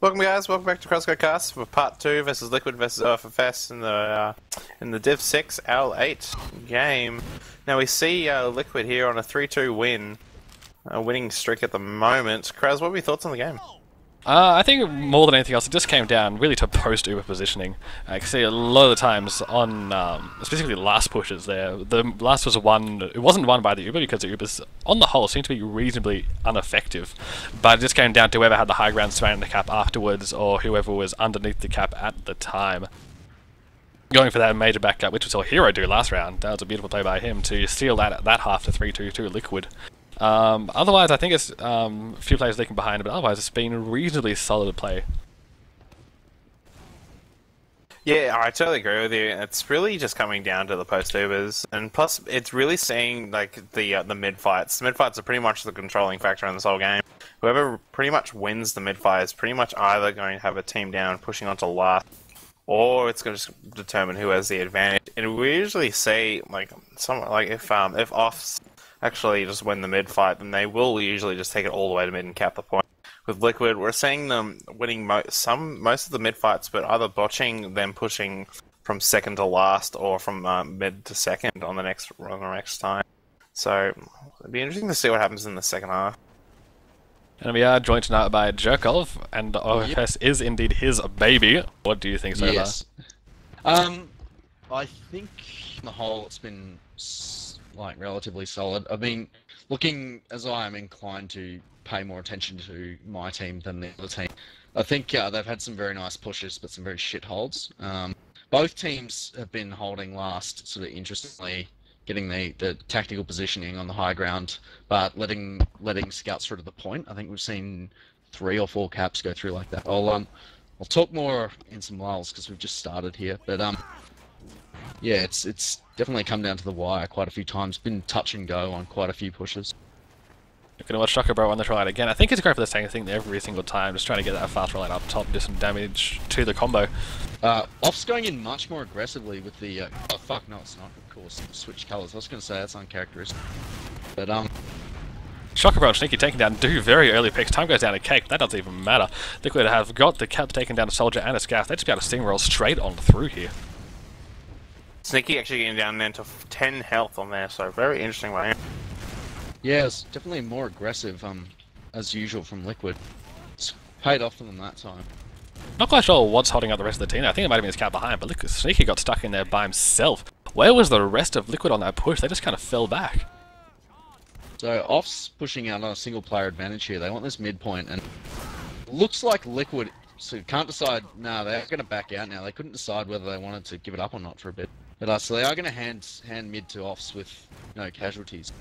Welcome guys, welcome back to Crosscut Cast for part 2 versus Liquid versus OFFS in the Div6 OWL8 game. Now we see Liquid here on a 3-2 win, a winning streak at the moment. Kraz, what were your thoughts on the game? I think more than anything else, it just came down really to post-Uber positioning. I can see a lot of the times on, specifically last pushes there, the last was won, it wasn't won by the Uber because the Ubers, on the whole, seemed to be reasonably ineffective. But it just came down to whoever had the high ground surrounding the cap afterwards, or whoever was underneath the cap at the time. Going for that major backup, which we saw Hero do last round. That was a beautiful play by him to steal that half to 3-2 Liquid. Otherwise, I think it's a few players leaking behind, but otherwise it's been reasonably solid play. Yeah, I totally agree with you. It's really just coming down to the post-Ubers, and plus it's really seeing like the mid-fights. The mid-fights are pretty much the controlling factor in this whole game. Whoever pretty much wins the mid-fight is pretty much either going to have a team down pushing onto last, or it's going to determine who has the advantage. And we usually say if offs actually just win the mid fight, then they will usually just take it all the way to mid and cap the point. With Liquid, we're seeing them winning most of the mid fights, but either botching them pushing from second to last or from mid to second on the next time. So it'd be interesting to see what happens in the second half. And we are joined tonight by Jerkov, and OFS is indeed his baby. What do you think so far? Yes. I think on the whole it's been relatively solid. I mean, looking as I am inclined to pay more attention to my team than the other team, I think they've had some very nice pushes, but some very shit holds. Both teams have been holding last, sort of interestingly, getting the tactical positioning on the high ground, but letting scouts through to the point. I think we've seen 3 or 4 caps go through like that. I'll talk more in some lulls because we've just started here, but yeah, it's definitely come down to the wire quite a few times. Been touch and go on quite a few pushes. You're going to watch Shocker Bro on the rollout again. I think he's going for the same thing every single time, just trying to get that fast rollout up top, do some damage to the combo. Off's going in much more aggressively with the... oh fuck, no it's not, of course. Switch colours. I was going to say that's uncharacteristic. But Shocker Bro and Sneaky taking down 2 very early picks. Time goes down to Cake, that doesn't even matter. Liquid have got the cap taken down a Soldier and a Scaff. They just be able to steamroll straight on through here. Sneaky actually getting down then to 10 health on there, so very interesting way. Yeah, it's definitely more aggressive, as usual from Liquid. It's paid off for them that time. Not quite sure what's holding up the rest of the team. I think it might have been his cap behind, but look, Sneaky got stuck in there by himself. Where was the rest of Liquid on that push? They just kind of fell back. So Off's pushing out on a single player advantage here. They want this midpoint, and looks like Liquid can't decide. No, they're going to back out now. They couldn't decide whether they wanted to give it up or not for a bit. But so they are going to hand mid to Offs with no casualties.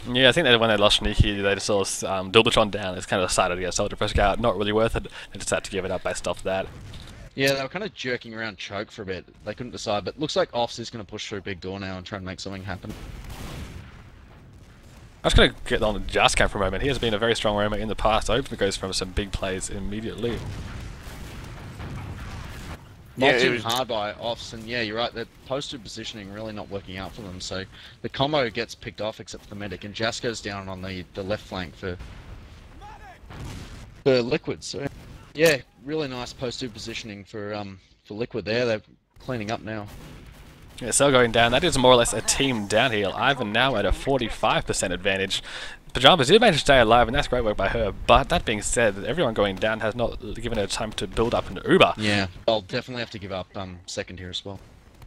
Yeah, I think that when they lost Sneaky, they just saw Dilbatron down. It's kind of decided to get Soldier Press out. Not really worth it. They just had to give it up based off that. Yeah, they were kind of jerking around choke for a bit. They couldn't decide, but looks like Offs is going to push through big door now and try and make something happen. I'm just going to get on to Jascam for a moment. He has been a very strong roamer in the past. I hope it goes from some big plays immediately. Knocked in hard by Offs, and yeah, you're right, the posted positioning really not working out for them, so the combo gets picked off except for the medic, and Jas goes down on the left flank for Liquid, so yeah, really nice posted positioning for Liquid there. They're cleaning up now. Yeah, Cell going down, that is more or less a team downhill. Ivan now at a 45% advantage. Pajamas did manage to stay alive, and that's great work by her, but that being said, everyone going down has not given her time to build up an Uber. Yeah, I'll definitely have to give up second here as well.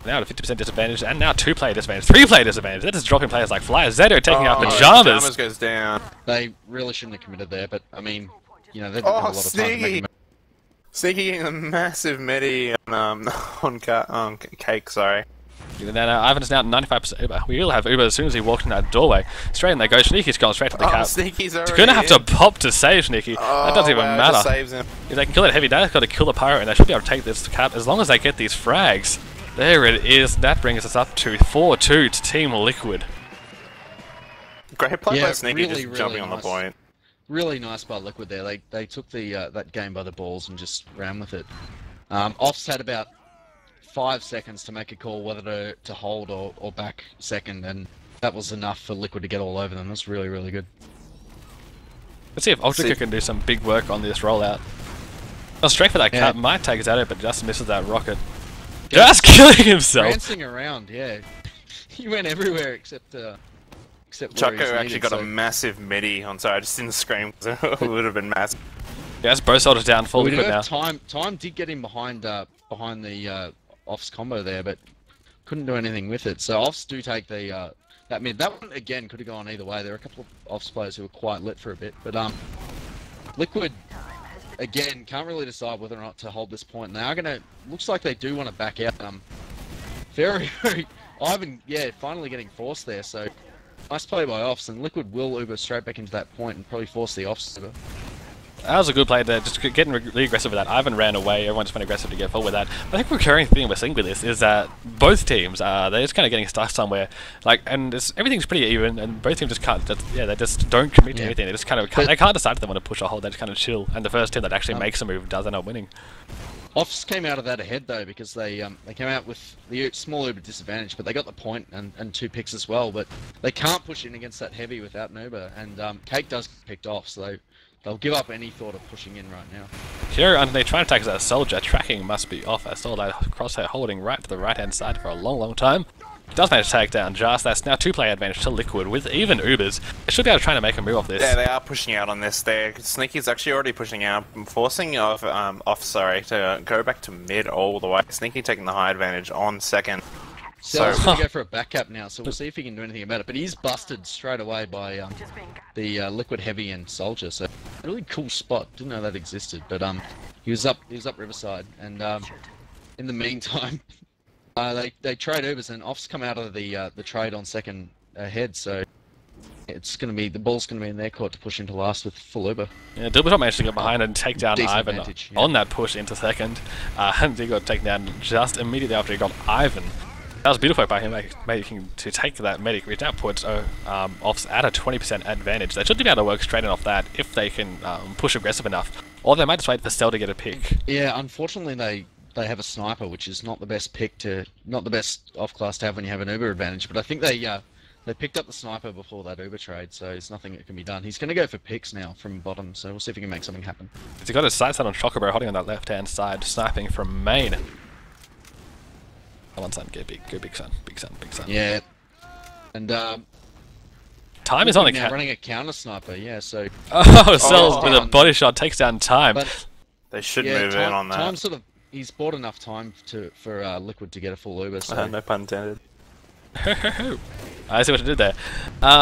Now at a 50% disadvantage, and now 2-player disadvantage, 3-player disadvantage. That is dropping players like Fly. Zedo taking out Pajamas. Pajamas goes down. They really shouldn't have committed there, but I mean, you know, they didn't have a lot of time to make a Sneaky getting a massive midi on Cake, sorry. Then Ivan's now at 95% Uber. We will have Uber as soon as he walked in that doorway. Straight in they go. Sneaky's gone straight to the cap. Sneaky's already He's gonna have to pop to save Sneaky. That doesn't even matter. Just saves him. If they can kill that heavy, they've got to kill the pirate, and they should be able to take this cap as long as they get these frags. There it is. That brings us up to 4-2 to Team Liquid. Great play by Sneaky, really, just jumping nice. on the point. Really nice by Liquid there. They took that game by the balls and just ran with it. Offs had about 5 seconds to make a call whether to hold or back second, and that was enough for Liquid to get all over them. That's really, really good. Let's see if Ultra can do some big work on this rollout. straight for that Yeah. cut. Might take us out of it, but just misses that rocket. Just killing himself. Prancing around, yeah. He went everywhere except where Choco he's actually needed, got so. a massive midi on, so I just didn't scream because it would have been massive. Yeah, that's both soldiers down, full We do liquid now. have time did get him behind the offs combo there, but couldn't do anything with it. So offs do take the that mid. That one again could have gone either way. There are a couple of offs players who were quite lit for a bit, but Liquid again can't really decide whether or not to hold this point. They are gonna. Looks like they do want to back out. Very Ivan, yeah, finally getting forced there. So nice play by offs, and Liquid will Uber straight back into that point and probably force the offs Uber. That was a good play there, just getting really aggressive with that. Ivan ran away, everyone just went aggressive to get full with that. I think the recurring thing we're seeing with this is that both teams, they're just kind of getting stuck somewhere. Like, and everything's pretty even, and both teams just can't, they just don't commit to anything. They just kind of, they can't decide if they want to push or hold, they just kind of chill. And the first team that actually makes a move does end up winning. Offs came out of that ahead though because they came out with the small Uber disadvantage, but they got the point and 2 picks as well. But they can't push in against that heavy without an Uber, and Cake does get picked off, so they'll give up any thought of pushing in right now. Here underneath, trying to attack that soldier. Tracking must be off. I saw that crosshair holding right to the right hand side for a long time. Does manage to take down Just. That's now 2-player advantage to Liquid with even Ubers. They should be able to try to make a move off this. Yeah, they are pushing out on this. Sneaky's actually already pushing out, forcing off to go back to mid all the way. Sneaky taking the high advantage on second. Cell's gonna go for a back cap now, so we'll see if he can do anything about it. But he's busted straight away by the Liquid Heavy and Soldier. So really cool spot. Didn't know that existed, but he was up Riverside, and in the meantime, they trade Ubers and offs come out of the trade on second ahead. So it's gonna be the ball's gonna be in their court to push into last with full Uber. Yeah, Dilbertop managed to get behind and take down Decent Ivan advantage, yeah. on that push into second. And he got taken down just immediately after he got Ivan. That was beautiful by him making to take that medic, which now puts offs at a 20% advantage. They should be able to work straight in off that if they can push aggressive enough. Or they might just wait for Cell to get a pick. Yeah, unfortunately they have a sniper, which is not the best not the best off class to have when you have an Uber advantage. But I think they picked up the sniper before that Uber trade, so there's nothing that can be done. He's going to go for picks now from bottom, so we'll see if he can make something happen. He's got his sights set on Chocobo, holding on that left hand side, sniping from main. Come on, son, go big son, big son. Yeah, and Time is on the now running a counter sniper. Yeah, so oh, Cell with a body shot takes down Time. but They should yeah, move in on that. Time sort of he's bought enough time for Liquid to get a full Uber. So No pun intended. I see what you did there.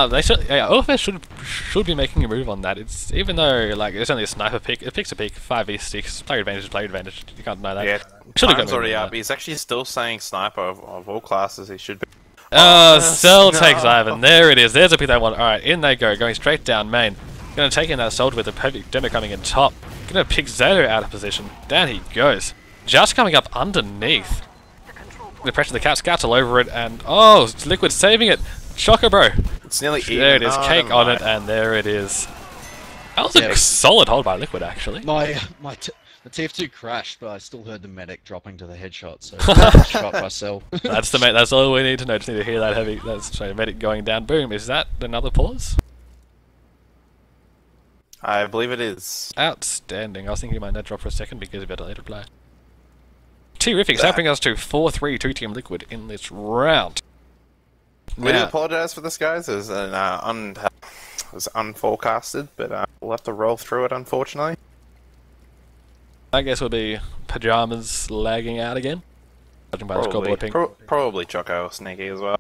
They should, yeah, OFS should be making a move on that. It's even though like it's only a sniper pick, it picks a pick, 5v6, player advantage is player advantage. You can't deny that. Yeah, Should've Time's got already moving on up. that. He's actually still saying sniper of all classes. He should be. Cell no. takes Ivan. There it is. There's a pick they want. Alright, in they go. Going straight down main. Gonna take in that soldier with the perfect demo coming in top. Gonna pick Zato out of position. Down he goes. Just coming up underneath. Gonna pressure the cat. Scouts all over it. And oh, it's Liquid saving it. Shocker, bro. It's nearly even. There it is. Oh, Cake never on mind. it. And there it is. That was Yeah. a solid hold by Liquid, actually. the TF2 crashed, but I still heard the medic dropping to the headshot. So shot by Cell. That's the That's all we need to know. Just need to hear that heavy. That's sorry, medic going down. Boom. Is that another pause? I believe it is. Outstanding. I was thinking he might not drop for a second because of a delayed reply. Terrific. So that brings us to 4-3 2-team Liquid in this round. We do Now- apologise for this, guys. It was unforecasted, but we'll have to roll through it, unfortunately. I guess we'll be pajamas lagging out again. Judging by the scoreboard ping. Probably Choco or Sneaky as well.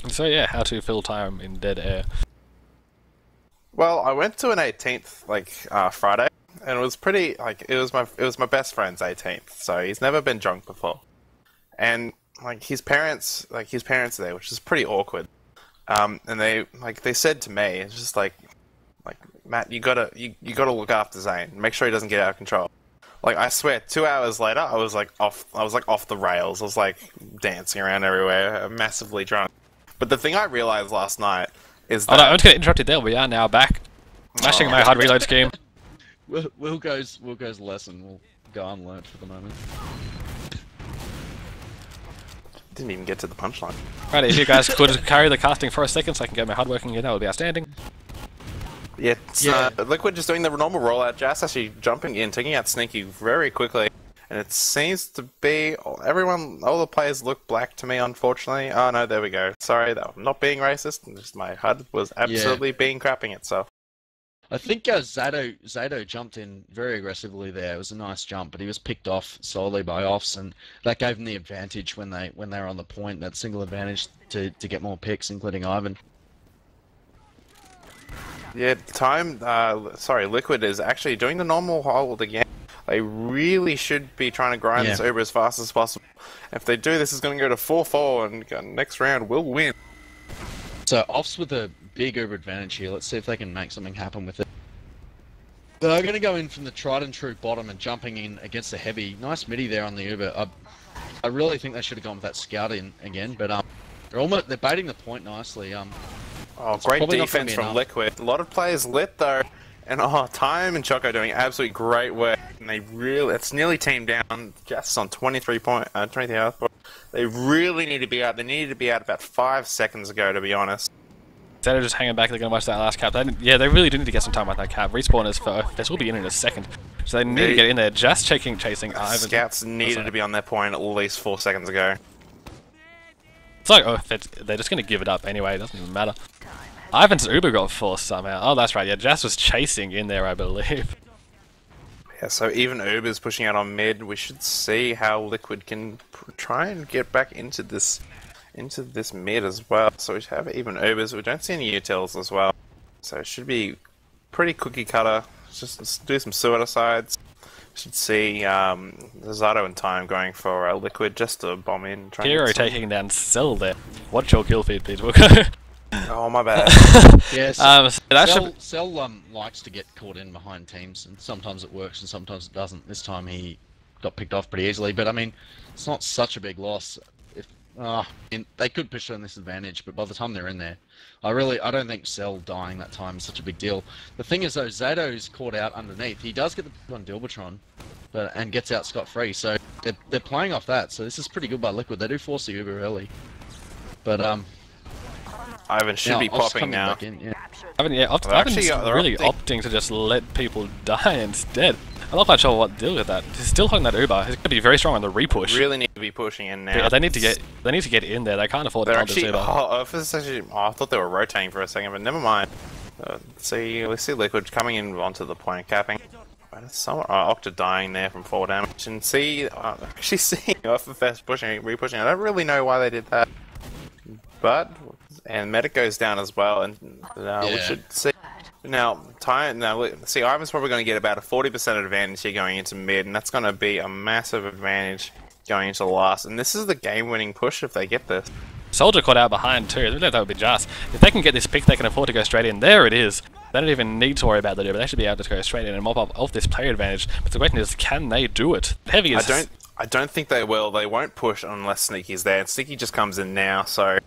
So yeah, how to fill time in dead air. Well, I went to an 18th Friday, and it was pretty it was my best friend's 18th, so he's never been drunk before, and his parents are there, which is pretty awkward. And they said to me, it's just like Matt, you gotta look after Zane, make sure he doesn't get out of control. Like, I swear, 2 hours later, I was off the rails. I was like dancing around everywhere, massively drunk. But the thing I realized last night is that... Oh no, I'm just getting interrupted there. We are now back. Mashing my hard reload scheme. Will goes lesson will go unlearned for the moment. Didn't even get to the punchline. Right, if you guys could carry the casting for a second so I can get my hard working here, that would be outstanding. Yeah, Yeah. Liquid just doing the normal rollout, just actually jumping in, taking out Sneaky very quickly. And it seems to be all the players look black to me, unfortunately. Oh no, there we go. Sorry, I'm not being racist. Just my HUD was absolutely being crapping itself. I think Zato jumped in very aggressively there. It was a nice jump, but he was picked off solely by offs, and that gave them the advantage when they were on the point. That single advantage to get more picks, including Ivan. Yeah, Liquid is actually doing the normal hold again. They really should be trying to grind this Uber as fast as possible. If they do, this is going to go to 4-4, and next round will win. So offs with a big Uber advantage here. Let's see if they can make something happen with it. They're going to go in from the tried and true bottom and jumping in against the heavy. Nice midi there on the Uber. I really think they should have gone with that scout in again, but they're baiting the point nicely. Great defense from Liquid. A lot of players lit though. And Time and Choco doing absolutely great work. And it's nearly teamed down just on 23 health. They really need to be out. They needed to be out about 5 seconds ago, to be honest. Instead of just hanging back, they're going to watch that last cap. They really do need to get some time with that cap. Respawners for this will be in a second. So they need to get in there, just chasing Ivan. Scouts needed to be on their point at least 4 seconds ago. It's like, they're just going to give it up anyway. It doesn't even matter. Ivan's Uber got forced somehow. Oh, that's right. Yeah, Jas was chasing in there, I believe. Yeah, so even Uber's pushing out on mid. We should see how Liquid can try and get back into this mid as well. So we have even Ubers. We don't see any utils as well. So it should be pretty cookie cutter. Just do some suicides. Should see Zato and Time going for Liquid just to bomb in. Hero taking down Cell there. Watch your kill feed, people. Oh, my bad. Yes. Cell likes to get caught in behind teams, and sometimes it works and sometimes it doesn't. This time he got picked off pretty easily, but I mean, it's not such a big loss. They could push on this advantage, but by the time they're in there, I don't think Cell dying that time is such a big deal. The thing is though, Zato's caught out underneath. He does get the pick on Dilbatron, and gets out scot-free, so they're playing off that, so this is pretty good by Liquid. They do force the Uber early. But Ivan should be popping now. Ivan's really opting to just let people die instead. I'm not quite sure what to deal with that. He's still holding that Uber. He's going to be very strong on the repush. Really need to be pushing in now. Yeah, they need to get in there. They can't afford to hold this Uber. I thought they were rotating for a second, but never mind. Let's see Liquid coming in onto the point, capping. Octa dying there from 4 damage, and actually seeing FFS repushing. I don't really know why they did that, and Medic goes down as well, and we should see. See, Ivan's probably going to get about a 40% advantage here going into mid, and that's going to be a massive advantage going into the last. And this is the game-winning push if they get this. Soldier caught out behind too. I don't know if that would be just. If they can get this pick, they can afford to go straight in. There it is. They don't even need to worry about the Uber. They should be able to go straight in and mop up off this player advantage. But the question is, can they do it? Heavy is. I don't think they will. They won't push unless Sneaky's there, and Sneaky just comes in now, so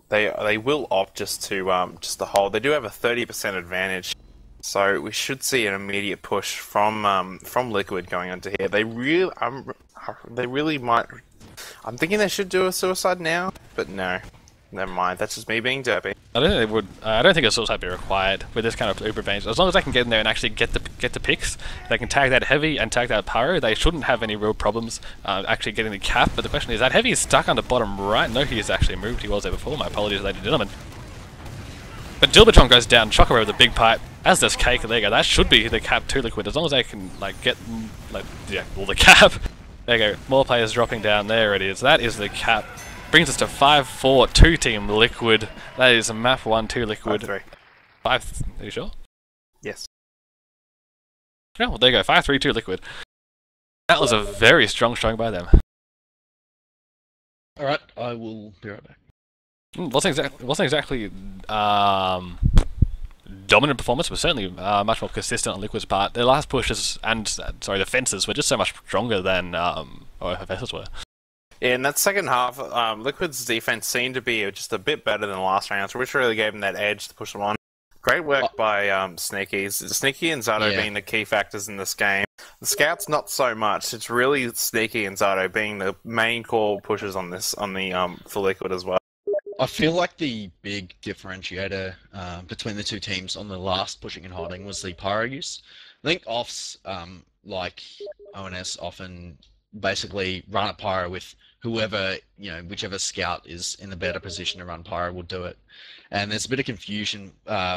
they will opt just to hold. They do have a 30% advantage, so we should see an immediate push from Liquid going onto here. They really might. I'm thinking they should do a suicide now, but no. Never mind, that's just me being derpy. I don't think they would. I don't think a suicide be required with this kind of Uber advantage. As long as they can get in there and actually get the picks, they can tag that Heavy and tag that Pyro. They shouldn't have any real problems actually getting the cap. But the question is, that Heavy is stuck on the bottom right. No, he has actually moved. He was there before. My apologies, ladies and gentlemen. But Dilbatron goes down. Chocobo with a big pipe. As does Cake. There you go. That should be the cap to Liquid. As long as they can get the cap. There you go. More players dropping down. There it is. That is the cap. Brings us to 5-4, 2-team Liquid. That is a map 1-2 Liquid. 5-3. 5. Are you sure? Yes. Yeah, well, there you go. 5-3-2 Liquid. That was a very strong showing by them. Alright, I will be right back. Wasn't exactly dominant performance, but certainly much more consistent on Liquid's part. Their last pushes and the fences were just so much stronger than OFFS's were. Yeah, in that second half, Liquid's defense seemed to be just a bit better than the last round, which really gave them that edge to push them on. Great work by Sneaky. Sneaky and Zato being the key factors in this game. The Scouts, not so much. It's really Sneaky and Zato being the main core pushers on this, for Liquid as well. I feel like the big differentiator between the two teams on the last pushing and holding was the pyro use. I think offs, like ONS, often basically run a pyro with whoever, whichever scout is in the better position to run pyro will do it. And there's a bit of confusion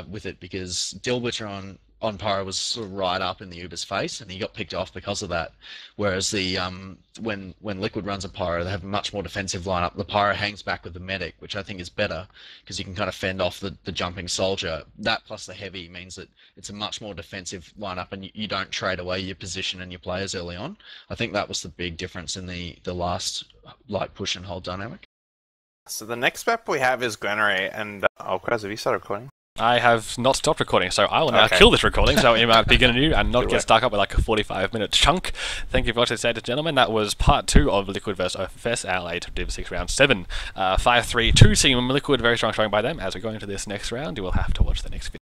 with it because Dilbitcher on pyro was sort of right up in the Uber's face, and he got picked off because of that. Whereas the when Liquid runs a pyro, they have a much more defensive lineup. The pyro hangs back with the medic, which I think is better because you can kind of fend off the jumping soldier. That plus the heavy means that it's a much more defensive lineup, and you don't trade away your position and your players early on. I think that was the big difference in the last push and hold dynamic. So the next map we have is Glenray, and Kraz, have you started recording? I have not stopped recording, so I will now kill this recording so it might begin anew and not get stuck up with like a 45-minute chunk. Thank you for watching, ladies and gentlemen. That was part 2 of Liquid vs OFS, OWL8 Div6 round 7. 5-3, 2 Team Liquid, very strong showing by them. As we go into this next round, you will have to watch the next video.